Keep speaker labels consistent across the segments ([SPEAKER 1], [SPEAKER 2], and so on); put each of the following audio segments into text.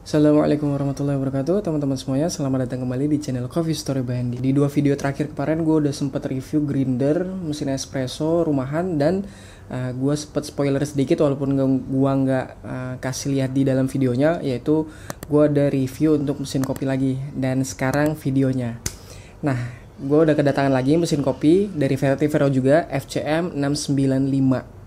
[SPEAKER 1] Assalamualaikum warahmatullahi wabarakatuh teman-teman semuanya, selamat datang kembali di channel Coffee Story by Andy. Di dua video terakhir kemarin gue udah sempet review grinder, mesin espresso, rumahan, dan gue sempet spoiler sedikit walaupun gue nggak kasih lihat di dalam videonya, yaitu gue ada review untuk mesin kopi lagi. Dan sekarang videonya. Nah, gue udah kedatangan lagi mesin kopi dari Vetiver juga, FCM 695.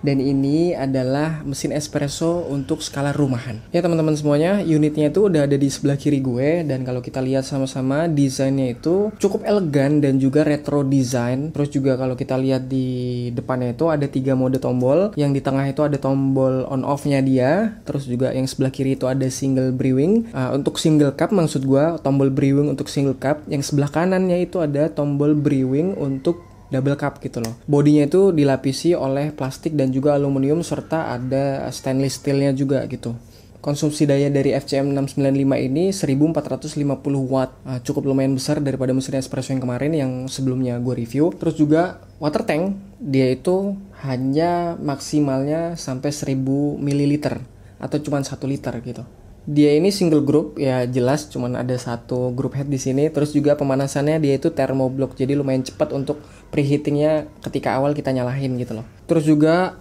[SPEAKER 1] Dan ini adalah mesin espresso untuk skala rumahan. Ya teman-teman semuanya, unitnya itu udah ada di sebelah kiri gue. Dan kalau kita lihat sama-sama, desainnya itu cukup elegan dan juga retro design. Terus juga kalau kita lihat di depannya itu ada 3 mode tombol. Yang di tengah itu ada tombol on off-nya dia. Terus juga yang sebelah kiri itu ada single brewing. Untuk single cup maksud gue, tombol brewing untuk single cup. Yang sebelah kanannya itu ada tombol brewing untuk double cup gitu loh. Bodinya itu dilapisi oleh plastik dan juga aluminium serta ada stainless steelnya juga gitu. Konsumsi daya dari FCM 695 ini 1450 watt. Cukup lumayan besar daripada mesin espresso yang kemarin yang sebelumnya gue review. Terus juga water tank dia itu hanya maksimalnya sampai 1000 ml atau cuma 1 liter gitu. Dia ini single group, ya jelas cuman ada satu group head di sini. Terus juga pemanasannya dia itu thermoblock, jadi lumayan cepat untuk preheatingnya ketika awal kita nyalain gitu loh. Terus juga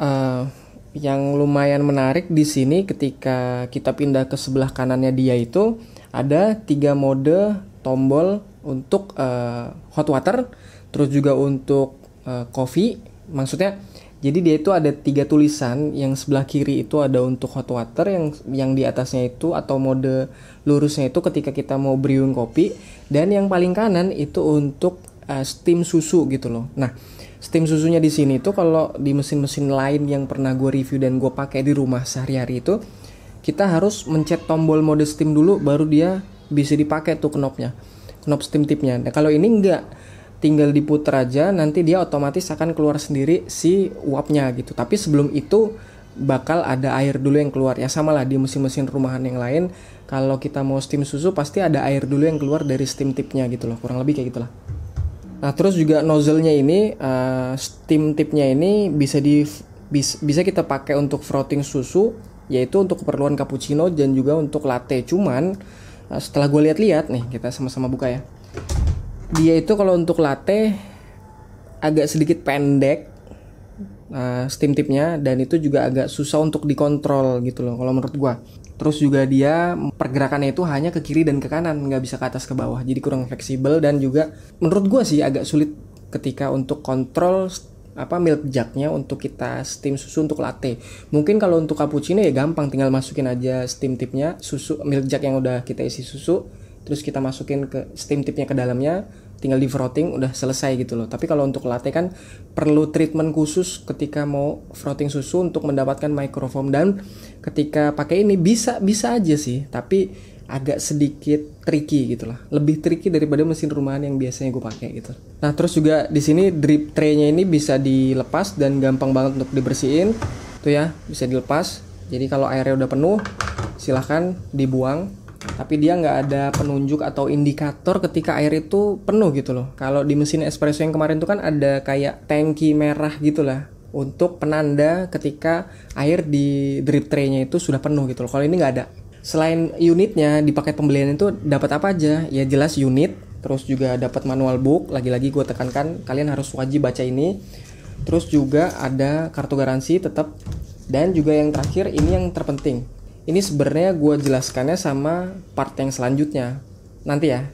[SPEAKER 1] yang lumayan menarik di sini ketika kita pindah ke sebelah kanannya dia itu ada 3 mode tombol untuk hot water, terus juga untuk coffee, maksudnya. Jadi dia itu ada 3 tulisan, yang sebelah kiri itu ada untuk hot water, yang di atasnya itu atau mode lurusnya itu ketika kita mau brewing kopi, dan yang paling kanan itu untuk steam susu gitu loh. Nah, steam susunya di sini tuh kalau di mesin-mesin lain yang pernah gue review dan gue pakai di rumah sehari-hari itu, kita harus mencet tombol mode steam dulu baru dia bisa dipakai tuh knopnya, knop steam tipnya. Nah, kalau ini enggak, tinggal diputar aja, nanti dia otomatis akan keluar sendiri si uapnya gitu. Tapi sebelum itu bakal ada air dulu yang keluar. Ya sama lah di mesin-mesin rumahan yang lain, kalau kita mau steam susu pasti ada air dulu yang keluar dari steam tipnya gitu loh, kurang lebih kayak gitulah. Nah terus juga nozzle-nya ini, steam tipnya ini bisa kita pakai untuk frothing susu, yaitu untuk keperluan cappuccino dan juga untuk latte. Cuman setelah gue lihat-lihat nih, kita sama-sama buka ya. Dia itu kalau untuk latte agak sedikit pendek steam tipnya, dan itu juga agak susah untuk dikontrol gitu loh kalau menurut gua. Terus juga dia pergerakannya itu hanya ke kiri dan ke kanan, nggak bisa ke atas ke bawah, jadi kurang fleksibel. Dan juga menurut gua sih agak sulit ketika untuk kontrol milk jugnya untuk kita steam susu untuk latte. Mungkin kalau untuk cappuccino ya gampang, tinggal masukin aja steam tipnya, susu milk jug yang udah kita isi susu, terus kita masukin ke steam tipnya ke dalamnya, tinggal di frothing, udah selesai gitu loh. Tapi kalau untuk latte kan perlu treatment khusus ketika mau frothing susu untuk mendapatkan microfoam. Dan ketika pakai ini bisa aja sih, tapi agak sedikit tricky gitu lah. Lebih tricky daripada mesin rumahan yang biasanya gue pakai gitu. Nah terus juga di sini drip tray-nya ini bisa dilepas dan gampang banget untuk dibersihin. Tuh ya, bisa dilepas. Jadi kalau airnya udah penuh, silahkan dibuang. Tapi dia nggak ada penunjuk atau indikator ketika air itu penuh gitu loh. Kalau di mesin espresso yang kemarin tuh kan ada kayak tangki merah gitu lah, untuk penanda ketika air di drip tray-nya itu sudah penuh gitu loh. Kalau ini nggak ada. Selain unitnya, di paket pembelian itu dapat apa aja? Ya jelas unit, terus juga dapat manual book. Lagi-lagi gue tekankan, kalian harus wajib baca ini. Terus juga ada kartu garansi tetap. Dan juga yang terakhir, ini yang terpenting. Ini sebenarnya gue jelaskannya sama part yang selanjutnya nanti ya.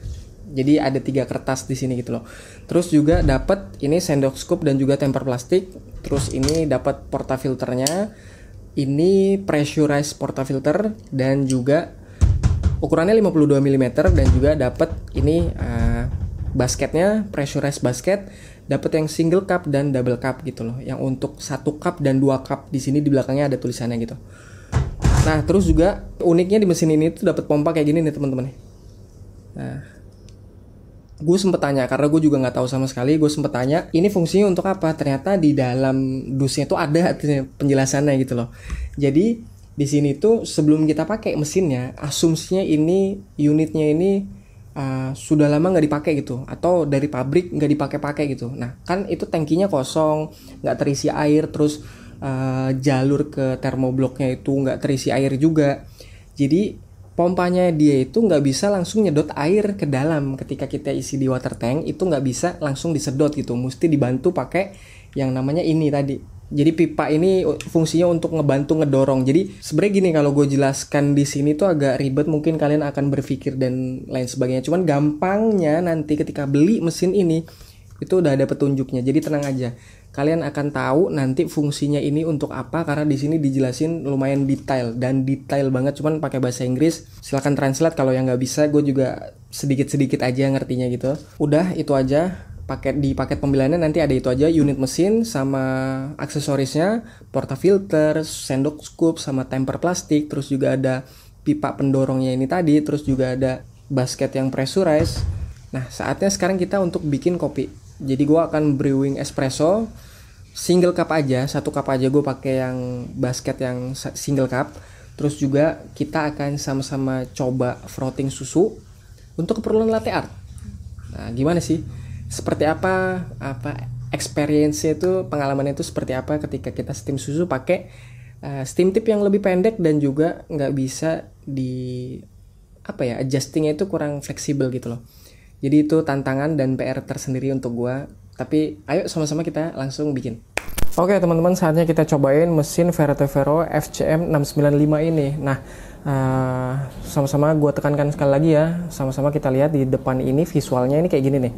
[SPEAKER 1] Jadi ada 3 kertas di sini gitu loh. Terus juga dapat ini sendok scoop dan juga temper plastik. Terus ini dapat portafilternya. Ini pressurized portafilter dan juga ukurannya 52 mm, dan juga dapat ini basketnya, pressurized basket. Dapat yang single cup dan double cup gitu loh. Yang untuk 1 cup dan 2 cup di sini di belakangnya ada tulisannya gitu. Nah terus juga uniknya di mesin ini tuh dapat pompa kayak gini nih teman-teman. Nah, gue sempet tanya karena gue juga nggak tahu sama sekali. Gue sempet tanya ini fungsinya untuk apa. Ternyata di dalam dusnya tuh ada penjelasannya gitu loh. Jadi di sini tuh sebelum kita pakai mesinnya, asumsinya ini unitnya ini sudah lama nggak dipakai gitu, atau dari pabrik nggak dipakai-pakai gitu. Nah kan itu tangkinya kosong, nggak terisi air, terus jalur ke thermobloknya itu nggak terisi air juga. Jadi pompanya dia itu nggak bisa langsung nyedot air ke dalam. Ketika kita isi di water tank itu nggak bisa langsung disedot gitu, mesti dibantu pakai yang namanya ini tadi. Jadi pipa ini fungsinya untuk ngebantu ngedorong. Jadi sebenarnya gini, kalau gue jelaskan di sini tuh agak ribet, mungkin kalian akan berpikir dan lain sebagainya. Cuman gampangnya nanti ketika beli mesin ini itu udah ada petunjuknya. Jadi tenang aja. Kalian akan tahu nanti fungsinya ini untuk apa, karena di sini dijelasin lumayan detail dan detail banget, cuman pakai bahasa Inggris. Silahkan translate kalau yang nggak bisa, gue juga sedikit-sedikit aja ngertinya gitu. Udah itu aja. Di paket pembeliannya nanti ada itu aja, unit mesin sama aksesorisnya, portafilter, sendok scoop sama temper plastik, terus juga ada pipa pendorongnya ini tadi, terus juga ada basket yang pressurized. Nah, saatnya sekarang kita untuk bikin kopi. Jadi gue akan brewing espresso single cup aja, satu cup aja gue pakai yang basket yang single cup. Terus juga kita akan sama-sama coba frotting susu untuk keperluan latte art. Nah, gimana sih? Seperti apa experience-nya itu, pengalamannya itu seperti apa ketika kita steam susu pakai steam tip yang lebih pendek dan juga nggak bisa adjustingnya itu kurang fleksibel gitu loh. Jadi itu tantangan dan PR tersendiri untuk gua. Tapi ayo sama-sama kita langsung bikin. Oke teman-teman, saatnya kita cobain mesin Verete Vero FCM 695 ini. Nah, sama-sama gue tekankan sekali lagi ya. Sama-sama kita lihat di depan ini visualnya ini kayak gini nih.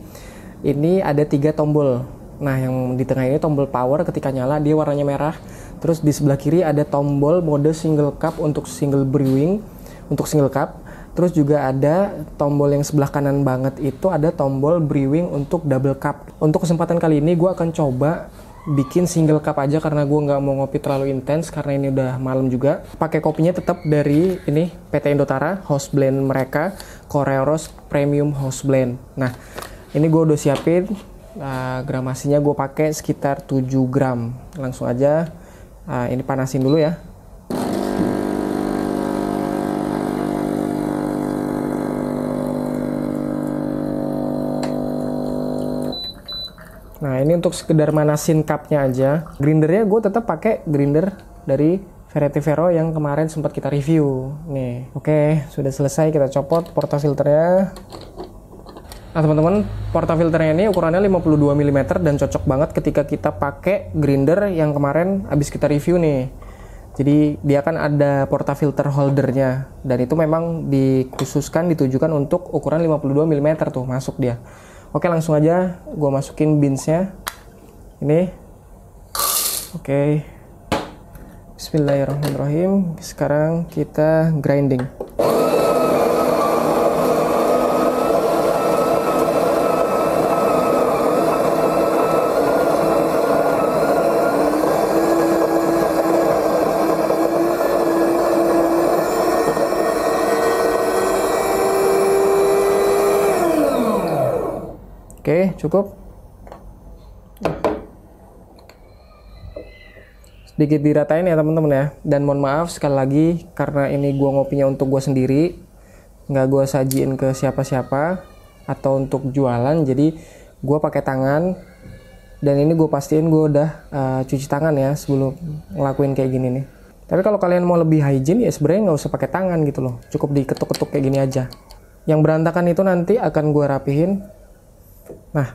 [SPEAKER 1] Ini ada 3 tombol. Nah, yang di tengah ini tombol power, ketika nyala dia warnanya merah. Terus di sebelah kiri ada tombol mode single cup untuk single brewing, untuk single cup. Terus juga ada tombol yang sebelah kanan banget itu ada tombol brewing untuk double cup. Untuk kesempatan kali ini gue akan coba bikin single cup aja karena gue nggak mau ngopi terlalu intens karena ini udah malam juga. Pakai kopinya tetap dari ini PT Indotara, house blend mereka, Koreoros Premium House Blend. Nah, ini gue udah siapin gramasinya, gue pakai sekitar 7 gram. Langsung aja ini panasin dulu ya. Nah, ini untuk sekedar manasin cupnya aja. Grindernya gue tetap pakai grinder dari Verete Vero yang kemarin sempat kita review. Nih, oke, sudah selesai, kita copot portafilternya. Nah teman-teman, portafilternya ini ukurannya 52 mm dan cocok banget ketika kita pakai grinder yang kemarin habis kita review nih. Jadi dia kan ada portafilter holdernya dan itu memang dikhususkan, ditujukan untuk ukuran 52 mm tuh, masuk dia. Oke, langsung aja gue masukin beansnya ini. Oke, bismillahirrahmanirrahim. Sekarang kita grinding. Oke, cukup. Sedikit diratain ya teman-teman ya. Dan mohon maaf sekali lagi karena ini gua ngopinya untuk gua sendiri, nggak gua sajiin ke siapa-siapa atau untuk jualan. Jadi gua pakai tangan dan ini gue pastiin gue udah cuci tangan ya sebelum ngelakuin kayak gini nih. Tapi kalau kalian mau lebih hygiene ya sebenarnya nggak usah pakai tangan gitu loh, cukup diketuk-ketuk kayak gini aja. Yang berantakan itu nanti akan gue rapihin. Nah,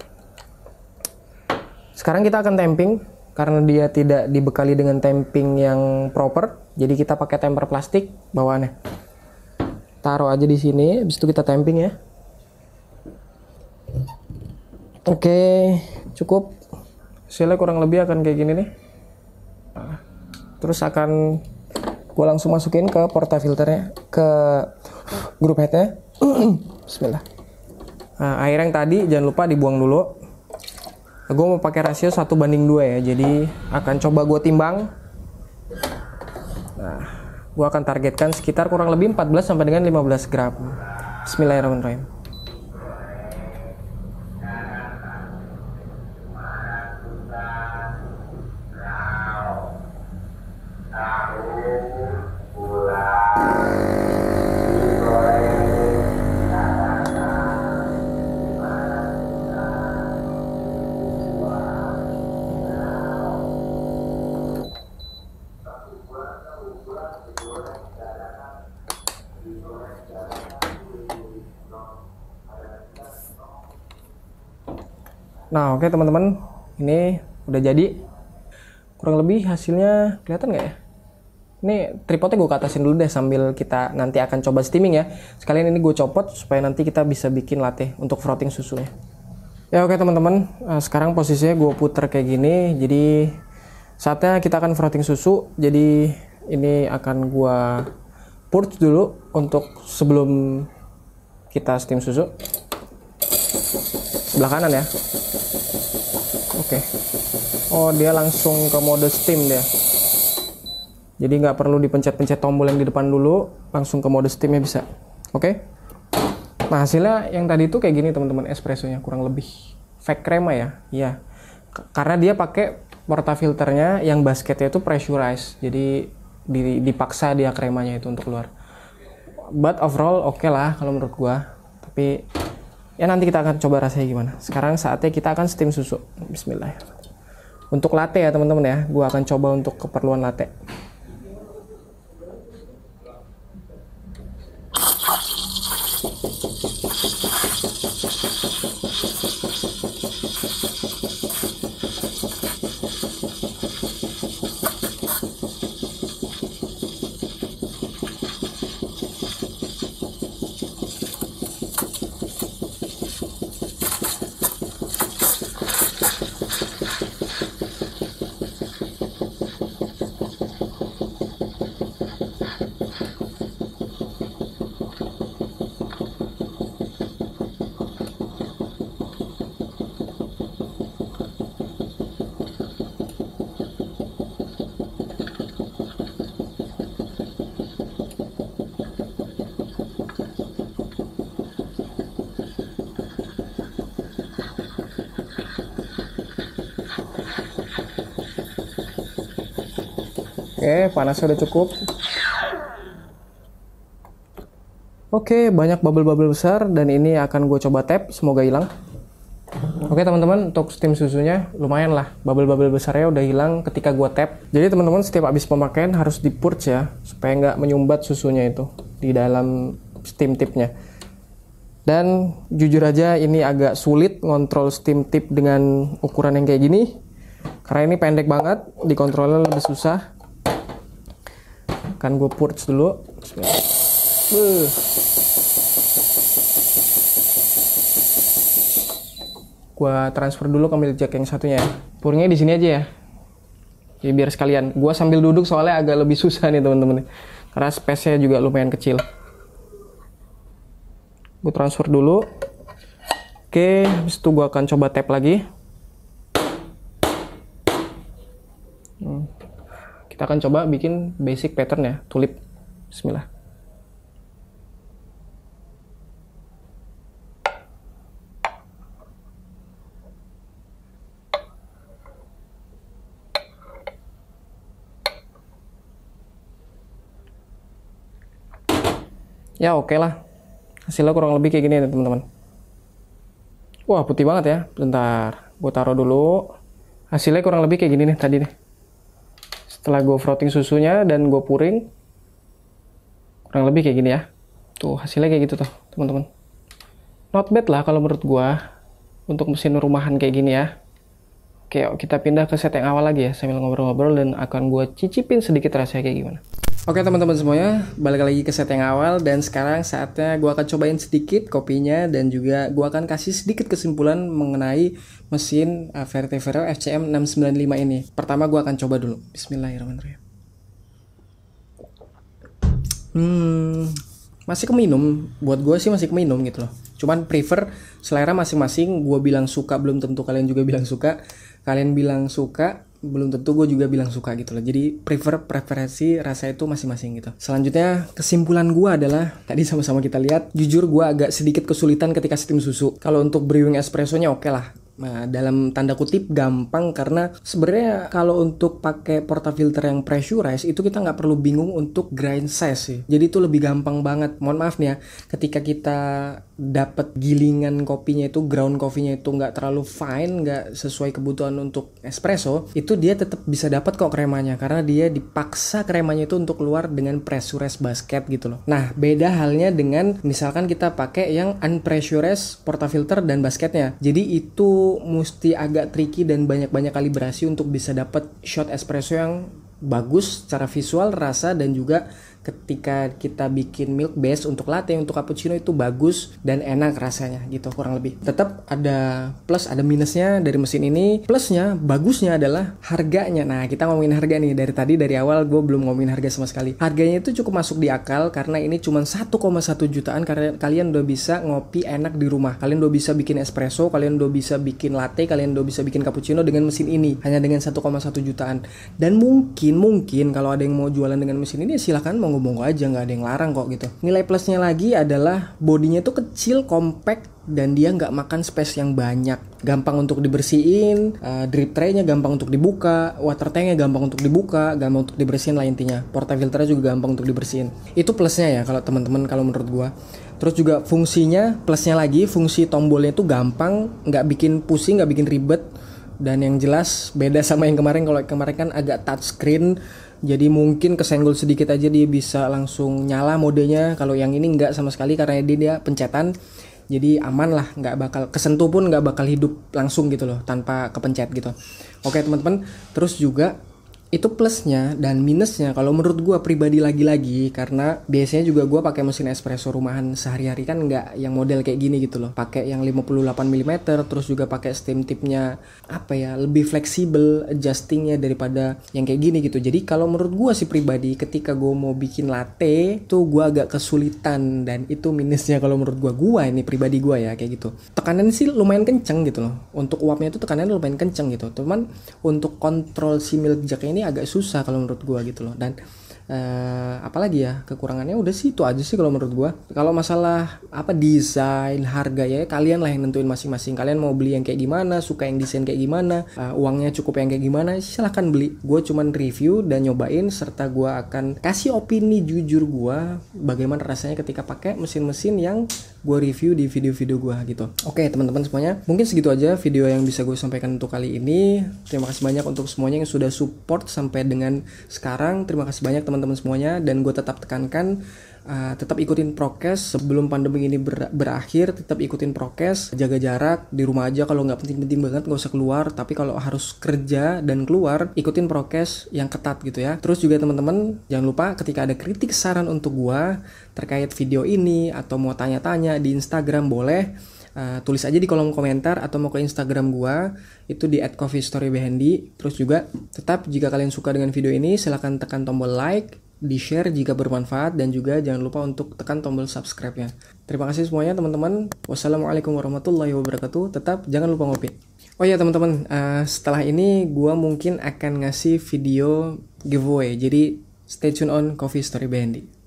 [SPEAKER 1] sekarang kita akan tamping karena dia tidak dibekali dengan tamping yang proper. Jadi kita pakai temper plastik bawaannya. Taruh aja di sini, habis itu kita tamping ya. Oke, cukup. Hasilnya kurang lebih akan kayak gini nih. Terus akan gue langsung masukin ke portafilternya, ke group headnya. Bismillah. Nah, air yang tadi jangan lupa dibuang dulu. Gue mau pakai rasio 1:2 ya, jadi akan coba gue timbang. Nah, gue akan targetkan sekitar kurang lebih 14 sampai dengan 15 gram. Bismillahirrahmanirrahim. Nah, oke teman-teman, ini udah jadi. Kurang lebih hasilnya kelihatan nggak ya? Ini tripodnya gue ke atasin dulu deh sambil kita nanti akan coba steaming ya. Sekalian ini gue copot supaya nanti kita bisa bikin latte untuk frotting susunya. Ya oke teman-teman, sekarang posisinya gue puter kayak gini. Jadi saatnya kita akan frotting susu. Jadi ini akan gue purge dulu untuk sebelum kita steam susu. Sebelah kanan ya. Oke. Oh, dia langsung ke mode steam dia. Jadi nggak perlu dipencet-pencet tombol yang di depan dulu, langsung ke mode steamnya bisa. Oke. Nah, hasilnya yang tadi itu kayak gini teman-teman, espressonya kurang lebih fake crema ya. Iya. Karena dia pakai portafilternya yang basketnya itu pressurized. Jadi dipaksa dia kremanya itu untuk keluar. But overall oke lah kalau menurut gua. Tapi ya nanti kita akan coba rasanya gimana. Sekarang saatnya kita akan steam susu. Bismillah. Untuk latte ya teman-teman ya, gue akan coba untuk keperluan latte. Oke, panasnya udah cukup. Oke, banyak bubble-bubble besar dan ini akan gue coba tap, semoga hilang. Oke teman-teman, untuk steam susunya lumayan lah, bubble-bubble besarnya udah hilang ketika gue tap. Jadi teman-teman setiap habis pemakaian harus di purge ya, supaya nggak menyumbat susunya itu di dalam steam tipnya. Dan jujur aja ini agak sulit ngontrol steam tip dengan ukuran yang kayak gini, karena ini pendek banget, dikontrolnya lebih susah. Kan gue purge dulu. Gue transfer dulu ke milik jack yang satunya ya. Purnya di sini aja ya. Jadi biar sekalian. Gue sambil duduk soalnya agak lebih susah nih teman-teman. Karena space-nya juga lumayan kecil. Gue transfer dulu. Oke, habis itu gue akan coba tap lagi. Kita akan coba bikin basic pattern ya, tulip. Bismillah. Ya oke lah. Hasilnya kurang lebih kayak gini nih teman-teman. Wah putih banget ya. Bentar, gue taruh dulu. Hasilnya kurang lebih kayak gini nih tadi nih. Setelah gue frotting susunya dan gue puring, kurang lebih kayak gini ya. Tuh hasilnya kayak gitu tuh teman-teman. Not bad lah kalau menurut gue untuk mesin rumahan kayak gini ya. Oke, kita pindah ke set yang awal lagi ya sambil ngobrol-ngobrol dan akan gue cicipin sedikit rasanya kayak gimana. Oke teman-teman semuanya, balik lagi ke set yang awal dan sekarang saatnya gue akan cobain sedikit kopinya dan juga gue akan kasih sedikit kesimpulan mengenai mesin Vertevero FCM 695 ini. Pertama gue akan coba dulu. Bismillahirrahmanirrahim. Masih keminum, buat gue sih masih keminum gitu loh. Cuman prefer selera masing-masing, gue bilang suka belum tentu kalian juga bilang suka. Kalian bilang suka belum tentu gue juga bilang suka gitu loh. Jadi preferensi rasa itu masing-masing gitu. Selanjutnya kesimpulan gue adalah tadi sama-sama kita lihat, jujur gue agak sedikit kesulitan ketika steam susu. Kalau untuk brewing espressonya oke lah, dalam tanda kutip gampang, karena sebenarnya kalau untuk pakai portafilter yang pressurized itu kita nggak perlu bingung untuk grind size sih. Jadi itu lebih gampang banget. Mohon maaf nih ya, ketika kita dapat gilingan kopinya itu, ground coffee-nya itu nggak terlalu fine, nggak sesuai kebutuhan untuk espresso, itu dia tetap bisa dapat kok kremanya, karena dia dipaksa kremanya itu untuk keluar dengan pressurized basket gitu loh. Nah, beda halnya dengan misalkan kita pakai yang unpressurized portafilter dan basketnya. Jadi itu mesti agak tricky dan banyak-banyak kalibrasi untuk bisa dapat shot espresso yang bagus secara visual, rasa, dan juga ketika kita bikin milk base untuk latte, untuk cappuccino itu bagus dan enak rasanya gitu, kurang lebih. Tetap ada plus ada minusnya dari mesin ini. Plusnya, bagusnya adalah harganya. Nah, kita ngomongin harga nih. Dari awal gue belum ngomongin harga sama sekali. Harganya itu cukup masuk di akal karena ini cuma 1,1 jutaan. Karena kalian udah bisa ngopi enak di rumah. Kalian udah bisa bikin espresso, kalian udah bisa bikin latte, kalian udah bisa bikin cappuccino dengan mesin ini hanya dengan 1,1 jutaan. Dan mungkin kalau ada yang mau jualan dengan mesin ini, silahkan monggo aja, nggak ada yang larang kok gitu. Nilai plusnya lagi adalah bodinya itu kecil, compact, dan dia nggak makan space yang banyak. Gampang untuk dibersihin, drip tray-nya gampang untuk dibuka, water tank-nya gampang untuk dibuka, gampang untuk dibersihin lah intinya. Portafilternya juga gampang untuk dibersihin. Itu plusnya ya kalau teman-teman, kalau menurut gua. Terus juga fungsinya, plusnya lagi, fungsi tombolnya itu gampang, nggak bikin pusing, nggak bikin ribet. Dan yang jelas beda sama yang kemarin. Kalau kemarin kan agak touchscreen, jadi mungkin kesenggol sedikit aja dia bisa langsung nyala modenya. Kalau yang ini nggak sama sekali karena dia pencetan. Jadi aman lah, nggak bakal kesentuh pun nggak bakal hidup langsung gitu loh tanpa kepencet gitu. Oke teman-teman, terus juga itu plusnya. Dan minusnya kalau menurut gue pribadi lagi-lagi, karena biasanya juga gue pakai mesin espresso rumahan sehari-hari kan nggak yang model kayak gini gitu loh, pakai yang 58 mm, terus juga pakai steam tipnya lebih fleksibel adjustingnya daripada yang kayak gini gitu. Jadi kalau menurut gue sih pribadi, ketika gue mau bikin latte tuh gue agak kesulitan, dan itu minusnya kalau menurut gue ini pribadi gue ya kayak gitu. Tekanan sih lumayan kenceng gitu loh, untuk uapnya itu tekanannya lumayan kenceng gitu, cuman untuk kontrol si milk jug ini agak susah kalau menurut gua gitu loh. Dan apalagi ya kekurangannya, udah sih itu aja sih kalau menurut gua. Kalau masalah desain, harga ya kalian lah yang nentuin masing-masing. Kalian mau beli yang kayak gimana, suka yang desain kayak gimana, uangnya cukup yang kayak gimana, silahkan beli. Gue cuman review dan nyobain, serta gua akan kasih opini jujur gua bagaimana rasanya ketika pakai mesin-mesin yang gue review di video-video gue gitu. Oke teman-teman semuanya, mungkin segitu aja video yang bisa gue sampaikan untuk kali ini. Terima kasih banyak untuk semuanya yang sudah support sampai dengan sekarang. Terima kasih banyak teman-teman semuanya, dan gue tetap tekankan, tetap ikutin prokes sebelum pandemi ini berakhir. Tetap ikutin prokes, jaga jarak, di rumah aja kalau nggak penting-penting banget nggak usah keluar. Tapi kalau harus kerja dan keluar, ikutin prokes yang ketat gitu ya. Terus juga teman-teman jangan lupa ketika ada kritik saran untuk gua terkait video ini atau mau tanya-tanya di Instagram, boleh tulis aja di kolom komentar, atau mau ke Instagram gua itu di @coffeestorybehandy. Terus juga tetap, jika kalian suka dengan video ini silahkan tekan tombol like, di-share jika bermanfaat, dan juga jangan lupa untuk tekan tombol subscribe-nya. Terima kasih semuanya teman-teman. Wassalamualaikum warahmatullahi wabarakatuh. Tetap jangan lupa ngopi. Oh ya teman-teman, setelah ini gua mungkin akan ngasih video giveaway. Jadi stay tune on Coffee Story Behandy.